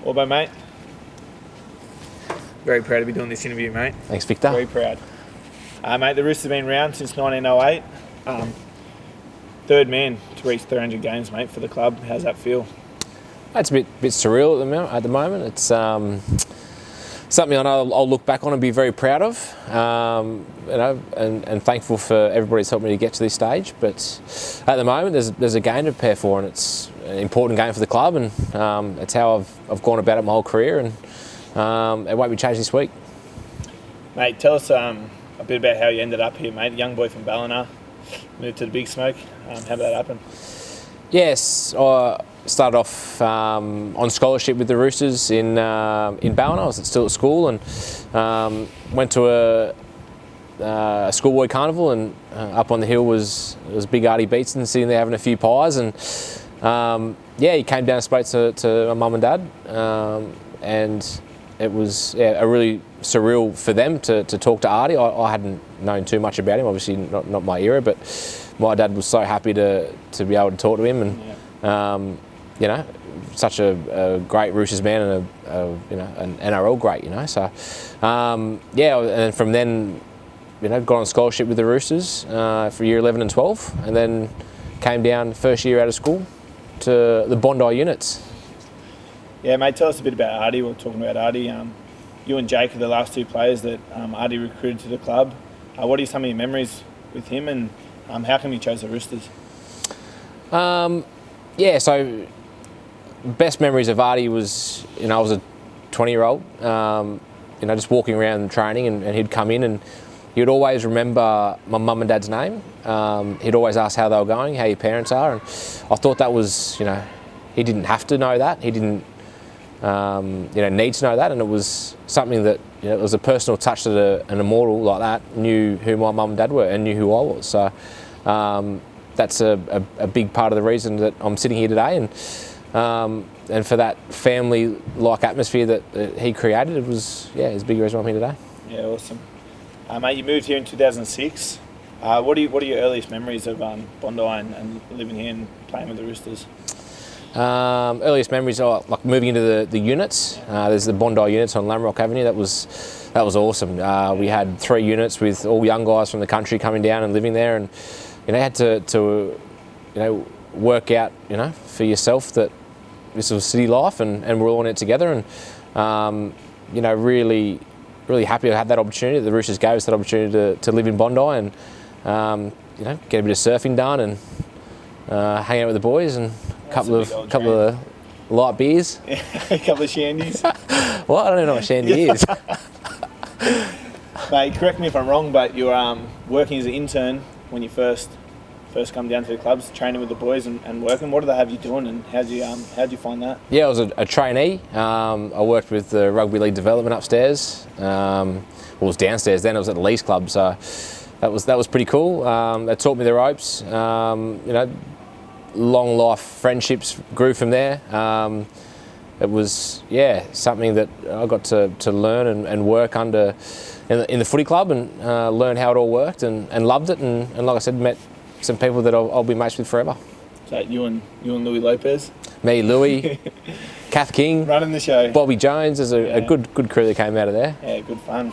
Aubo, mate. Very proud to be doing this interview, mate. Thanks, Victor. Very proud. Mate, the Roosters have been around since 1908. Third man to reach 300 games, mate, for the club. How's that feel? It's a bit surreal at the moment. It's something I know I'll look back on and be very proud of, and thankful for everybody's helped me to get to this stage. But at the moment, there's a game to prepare for, and it's an important game for the club, and it's how I've gone about it my whole career, and it won't be changed this week. Mate, tell us a bit about how you ended up here, mate. Young boy from Ballina, moved to the Big Smoke. How did that happen? Yes, I started off on scholarship with the Roosters in Ballina. I was still at school, and went to a schoolboy carnival, and up on the hill was Big Artie Beetson sitting there having a few pies, and he came down and spoke to my mum and dad, and it was a really surreal for them to talk to Artie. I hadn't known too much about him, obviously not my era, but my dad was so happy to be able to talk to him, and such a great Roosters man, and an NRL great, So and from then, got on scholarship with the Roosters for year 11 and 12, and then came down first year out of school to the Bondi units. Yeah, mate, tell us a bit about Artie. We're talking about Artie. You and Jake are the last two players that Artie recruited to the club. What are some of your memories with him, and how come you chose the Roosters? So best memories of Artie was, I was a 20-year-old, just walking around training, and he'd come in, and he'd always remember my mum and dad's name. He'd always ask how they were going, how your parents are, and I thought that was, he didn't have to know that. He didn't, need to know that, and it was something that, it was a personal touch that an immortal like that knew who my mum and dad were and knew who I was. So that's a big part of the reason that I'm sitting here today, and for that family-like atmosphere that he created, it was a big reason I'm here today. Yeah, awesome. Mate, you moved here in 2006. What are your earliest memories of Bondi and living here and playing with the Roosters? Earliest memories are like moving into the units. There's the Bondi units on Lamrock Avenue. That was awesome. We had 3 units with all young guys from the country coming down and living there, and had to work out for yourself that this was city life, and we're all in it together, and really happy to have that opportunity. The Roosters gave us that opportunity to live in Bondi, and get a bit of surfing done, and hang out with the boys, and a couple of light beers. Yeah, a couple of shandies. Well, I don't even know what shandy is. Mate, correct me if I'm wrong, but you were working as an intern when you first come down to the clubs, training with the boys and working. What did they have you doing, and how'd you find that? Yeah, I was a trainee. I worked with the rugby league development upstairs. It was downstairs then. It was at the Lees Club, so that was pretty cool. They taught me the ropes. Long life friendships grew from there. It was something that I got to learn and work under in the footy club, and learn how it all worked, and loved it, and like I said, met some people that I'll be mates with forever. So you and Louis Lopez? Me, Louis, Kath King, running the show. Bobby Jones. There's a good crew that came out of there. Yeah, good fun.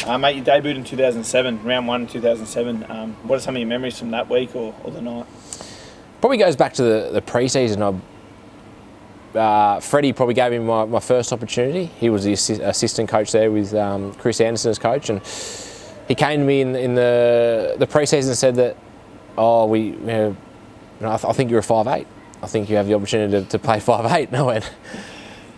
Mate, you debuted in 2007, round 1 in 2007. What are some of your memories from that week or the night? Probably goes back to the pre-season. Freddie probably gave me my first opportunity. He was the assistant coach there with Chris Anderson as coach, and he came to me in the pre-season and said that, I think you're a 5'8". I think you have the opportunity to play 5'8". And I went,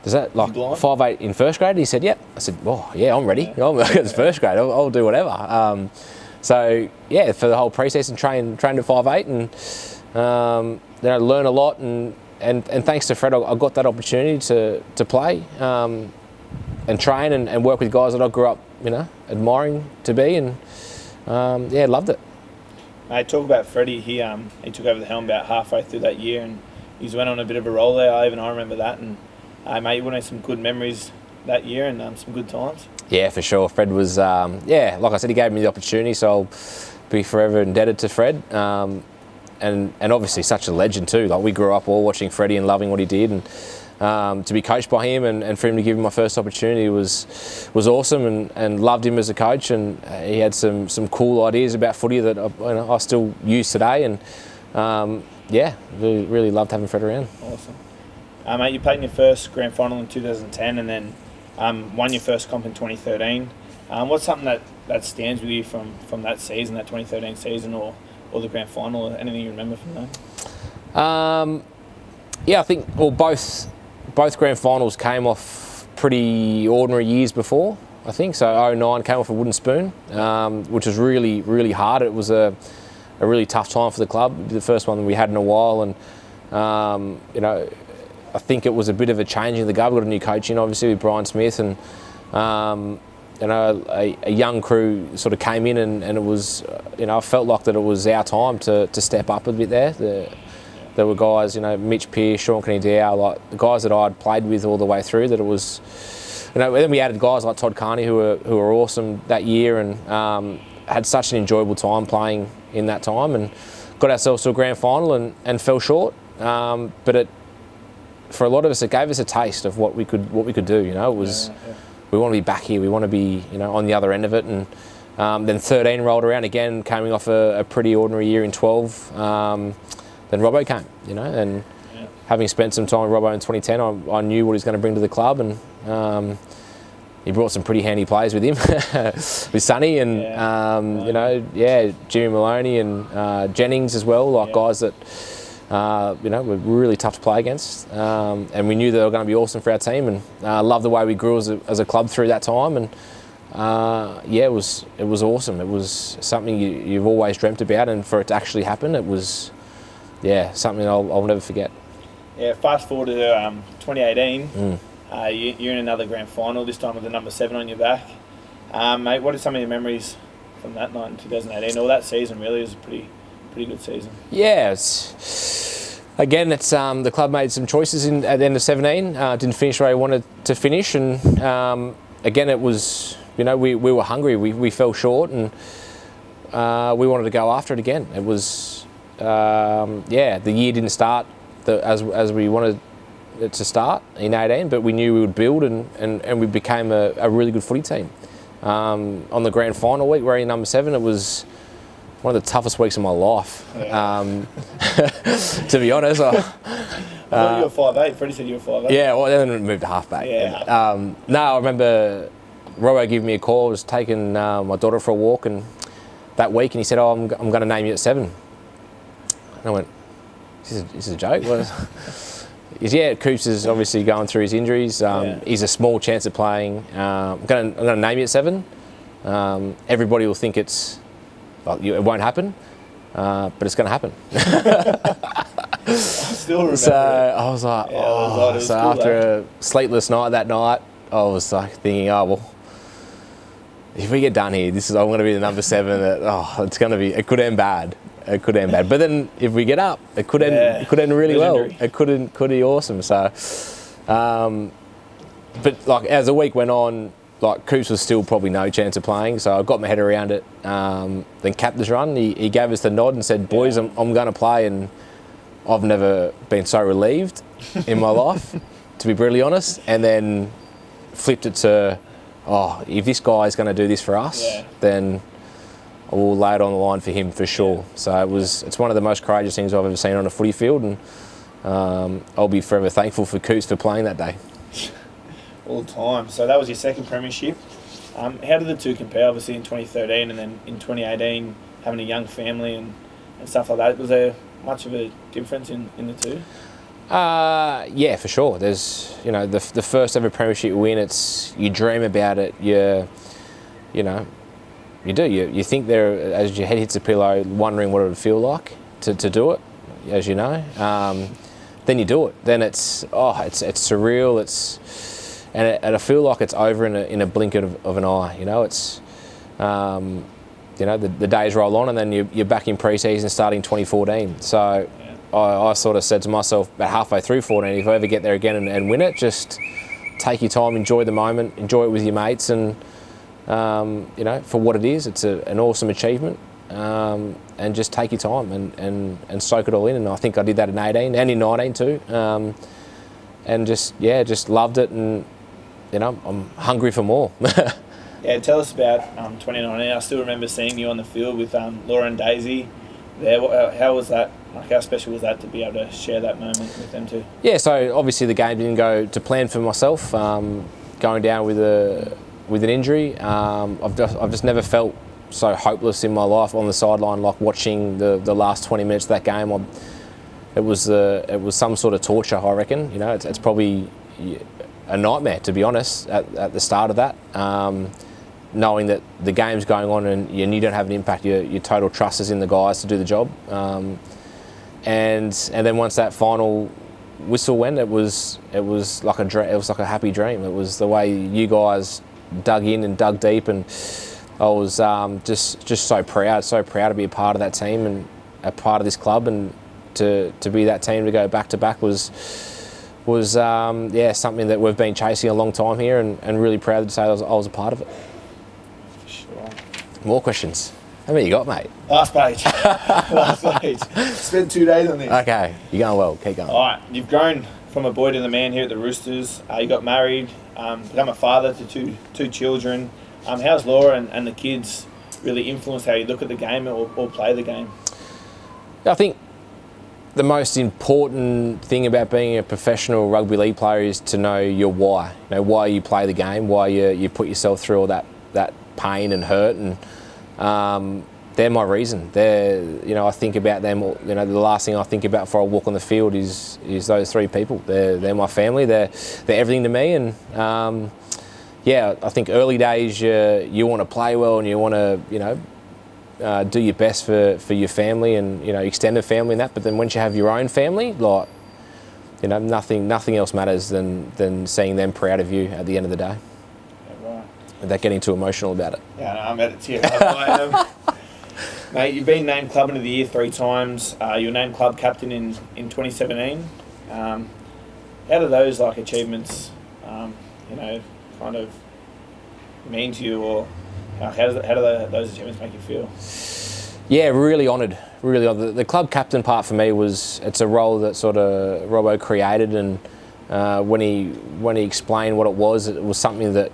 does that, like 5'8" in first grade? He said, yep. I said, I'm ready. It's first grade. I'll do whatever. So for the whole pre-season, trained at 5'8", and learn a lot, and thanks to Fred, I got that opportunity to play and train and work with guys that I grew up, admiring to be, and loved it. Mate, talk about Freddie. He took over the helm about halfway through that year, and he's went on a bit of a roll there. I remember that, and mate, you want to have some good memories that year and some good times. Yeah, for sure. Fred was, like I said, he gave me the opportunity, so I'll be forever indebted to Fred. And obviously such a legend too. Like, we grew up all watching Freddie and loving what he did, and to be coached by him and for him to give me my first opportunity was awesome, and loved him as a coach, and he had some cool ideas about footy that I still use today, and really loved having Fred around. Awesome. Mate, you played in your first grand final in 2010 and then won your first comp in 2013. What's something that stands with you from that season, that 2013 season, or the grand final, or anything you remember from that? I think both grand finals came off pretty ordinary years before, I think. So 09 came off a wooden spoon, which was really, really hard. It was a really tough time for the club, the first one we had in a while, and I think it was a bit of a change in the guard. We got a new coach in, obviously, with Brian Smith, and a young crew sort of came in, and it was, I felt like that it was our time to step up a bit there. There were guys, Mitch Pearce, Sean Kenny-Dow, like the guys that I'd played with all the way through. That it was, then we added guys like Todd Carney who were awesome that year, and had such an enjoyable time playing in that time, and got ourselves to a grand final and fell short. But for a lot of us, it gave us a taste of what we could do. It was we want to be back here. We want to be on the other end of it. And then 13 rolled around again, coming off a pretty ordinary year in 12. Then Robbo came, and having spent some time with Robbo in 2010, I knew what he was going to bring to the club, and he brought some pretty handy players with him, with Sonny and Jimmy Maloney and Jennings as well, guys that were really tough to play against, and we knew they were going to be awesome for our team, and loved the way we grew as a club through that time, and it was awesome. It was something you've always dreamt about, and for it to actually happen, it was something I'll never forget. Yeah, fast forward to 2018. You're in another grand final, this time with the number 7 on your back. Mate, what are some of your memories from that night in 2018? Or that season really was a pretty good season. Yeah, it's the club made some choices at the end of 17. Didn't finish where I wanted to finish, and again it was, we were hungry. We fell short, and we wanted to go after it again. It was the year didn't start as we wanted it to start in 18, but we knew we would build, and we became a really good footy team. On the grand final week, wearing number 7, it was one of the toughest weeks of my life. To be honest. I thought you were 5'8". Freddie said you were 5'8". Yeah, well, then it moved to halfback. Yeah. I remember Robbo giving me a call. I was taking my daughter for a walk that week, and he said, I'm going to name you at 7. And I went, is this a joke? Coops is obviously going through his injuries. He's a small chance of playing. I'm going to name you at 7. Everybody will think it won't happen, but it's going to happen. I still remember. So I was like, after a sleepless night that night, I was like thinking, if we get done here, I'm going to be the number 7. It's going to be. It could end bad. But then if we get up, it could end really legendary. Well. It could be awesome. So, but as the week went on, Coops was still probably no chance of playing. So I got my head around it. Then captain's run, he gave us the nod and said, "Boys, I'm going to play." And I've never been so relieved in my life, to be brutally honest. And then flipped it to, if this guy is going to do this for us, then I will lay it on the line for him for sure. So it's one of the most courageous things I've ever seen on a footy field, and I'll be forever thankful for Coots for playing that day. All the time. So that was your second premiership. How did the two compare? Obviously in 2013 and then in 2018, having a young family and stuff like that. Was there much of a difference in the two? Yeah, for sure. There's, the first ever premiership win. You dream about it. You do. You think there as your head hits the pillow, wondering what it would feel like to do it, as you know. Then you do it. Then it's surreal. And I feel like it's over in a blink of an eye. It's the days roll on, and then you're back in pre-season starting 2014. So I sort of said to myself about halfway through 14, if I ever get there again and win it, just take your time, enjoy the moment, enjoy it with your mates, and for what it is, it's an awesome achievement, and just take your time and soak it all in. And I think I did that in 18 and in 19 too. just loved it, and I'm hungry for more. Yeah, tell us about 2019. I still remember seeing you on the field with Laura and Daisy there. How was that? Like, how special was that to be able to share that moment with them too? Yeah, so obviously the game didn't go to plan for myself. Going down with an injury, I've just never felt so hopeless in my life on the sideline, like watching the last 20 minutes of that game. It was some sort of torture, I reckon. It's probably a nightmare, to be honest, at the start of that. Knowing that the game's going on and you don't have an impact, your total trust is in the guys to do the job. And then once that final whistle went, it was like a dream. It was like a happy dream. It was the way you guys dug in and dug deep, and I was just so proud to be a part of that team and a part of this club, and to be that team to go back to back was something that we've been chasing a long time here, and really proud to say I was a part of it. Sure. More questions? How many you got, mate? Last page. Last page. Spent 2 days on this. Okay, you're going well. Keep going. All right, you've grown from a boy to the man here at the Roosters. You got married, become a father to two children. How's Laura and the kids really influenced how you look at the game or play the game? I think the most important thing about being a professional rugby league player is to know your why. Why you play the game, why you put yourself through all that pain and hurt, and they're my reason. I think about them. The last thing I think about before I walk on the field is those three people. They're my family. They're everything to me. And I think early days you want to play well and you want to do your best for your family and extended family and that. But then once you have your own family, nothing else matters than seeing them proud of you at the end of the day. Without getting too emotional about it. Yeah, no, I'm at it too. Mate, you've been named Clubman of the Year 3 times. You were named club captain in 2017. How do those achievements, kind of mean to you, or how do those achievements make you feel? Yeah, really honoured. Really honoured. The club captain part for me it's a role that sort of Robbo created, and when he explained what it was something that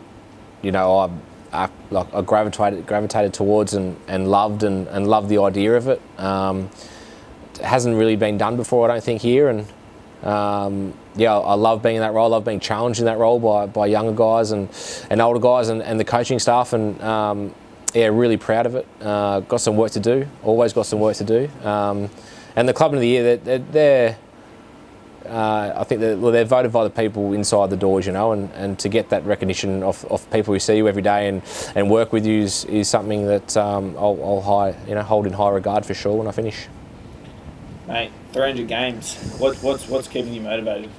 I gravitated towards and loved and loved the idea of it. It hasn't really been done before, I don't think, here, and I love being in that role. I love being challenged in that role by younger guys and older guys and the coaching staff, and really proud of it. Got some work to do. Always got some work to do. And the Clubman of the Year, they're I think they're voted by the people inside the doors, and to get that recognition of people who see you every day and work with you is something that I'll hold in high regard for sure when I finish. Mate, 300 games. What's keeping you motivated?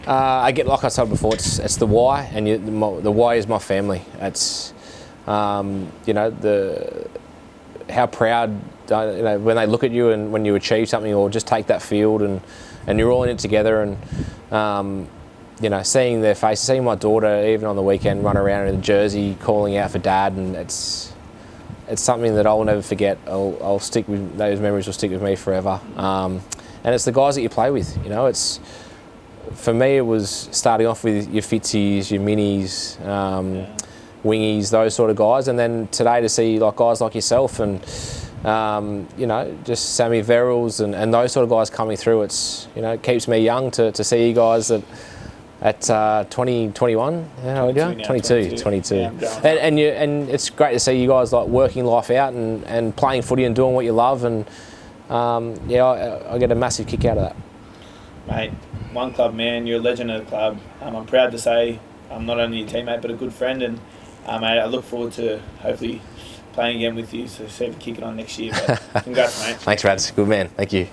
Like I said before, it's the why, and the why is my family. It's how proud when they look at you and when you achieve something or just take that field and you're all in it together, and seeing their faces, seeing my daughter even on the weekend run around in a jersey calling out for dad, and it's something that I'll never forget. I'll stick with those memories. Will stick with me forever. And it's the guys that you play with. It's for me. It was starting off with your Fitzies, your Minis, Wingies, those sort of guys, and then today to see guys like yourself and just Sammy Verrills and those sort of guys coming through. It keeps me young to see you guys at 20, 21, how old are you? 22. Yeah, and it's great to see you guys working life out and playing footy and doing what you love, and I get a massive kick out of that. Mate, one club man, you're a legend of the club. I'm proud to say I'm not only your teammate but a good friend, and mate, I look forward to hopefully playing again with you, so see if we kick it on next year. But congrats, mate. Thanks, Rads. Good man. Thank you.